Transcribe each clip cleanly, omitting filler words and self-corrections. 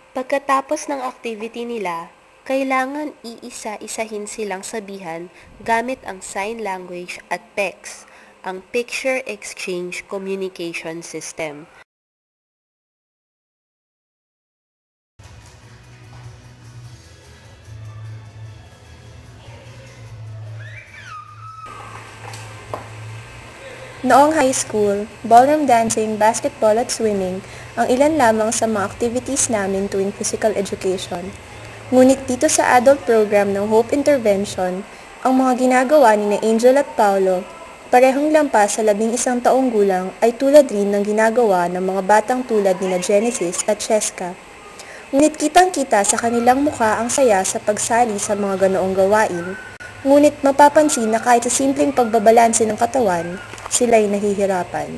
Pagkatapos ng activity nila, kailangan iisa-isahin silang sabihan gamit ang sign language at PECS, ang Picture Exchange Communication System. Noong high school, ballroom dancing, basketball at swimming ang ilan lamang sa mga activities namin tuwing physical education. Ngunit dito sa adult program ng Hope Intervention, ang mga ginagawa ni na Angel at Paolo, parehong lampas sa 11 taong gulang ay tulad rin ng ginagawa ng mga batang tulad ni na Genesis at Cheska. Ngunit kitang-kita sa kanilang mukha ang saya sa pagsali sa mga ganoong gawain. Ngunit mapapansin na kahit sa simpleng pagbabalanse ng katawan, sila'y nahihirapan.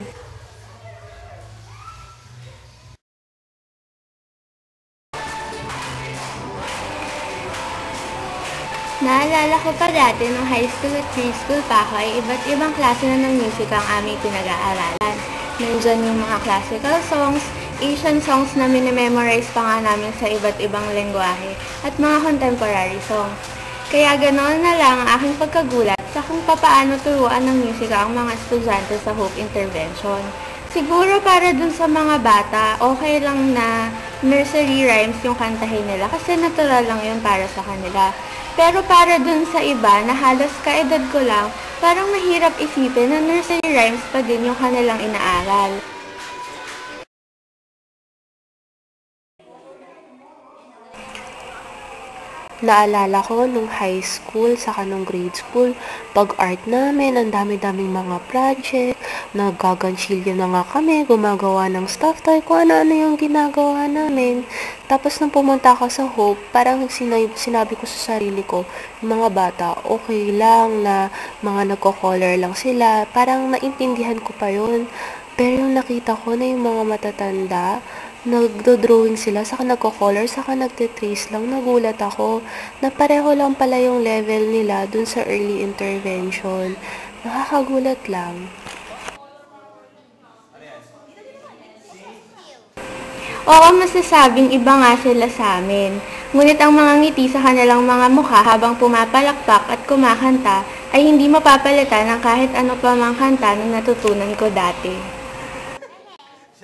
Naalala ko pa dati nung high school at preschool pa ako ay iba't ibang klase na ng music ang aming pinag-aaralan. Nandyan yung mga classical songs, Asian songs na minimemorize pa nga namin sa iba't ibang lengguwahe, at mga contemporary songs. Kaya ganoon na lang ang aking pagkagulat sa kung papaano turuan ng musika ang mga estudyante sa Hope Intervention. Siguro para dun sa mga bata, okay lang na nursery rhymes yung kantahin nila kasi natural lang yun para sa kanila. Pero para dun sa iba na halos kaedad ko lang, parang mahirap isipin na nursery rhymes pa din yung kanilang inaaral. Naalala ko nung high school, saka nung grade school, pag-art namin, ang dami-daming mga project, naggaganchilyo na nga kami, gumagawa ng stuff toy, kung ano-ano yung ginagawa namin. Tapos nung pumunta ako sa Hope, parang sinabi ko sa sarili ko, yung mga bata, okay lang na mga nagko-color lang sila, parang naintindihan ko pa yun. Pero yung nakita ko na yung mga matatanda, nagdo-drawing sila, saka nagko-color, saka nagte-trace lang, nagulat ako na pareho lang pala yung level nila dun sa early intervention. Nakakagulat lang. Oo, masasabing iba nga sila sa amin. Ngunit ang mga ngiti sa kanilang mga mukha habang pumapalakpak at kumakanta ay hindi mapapalitan ng kahit ano pa mang kanta na natutunan ko dati.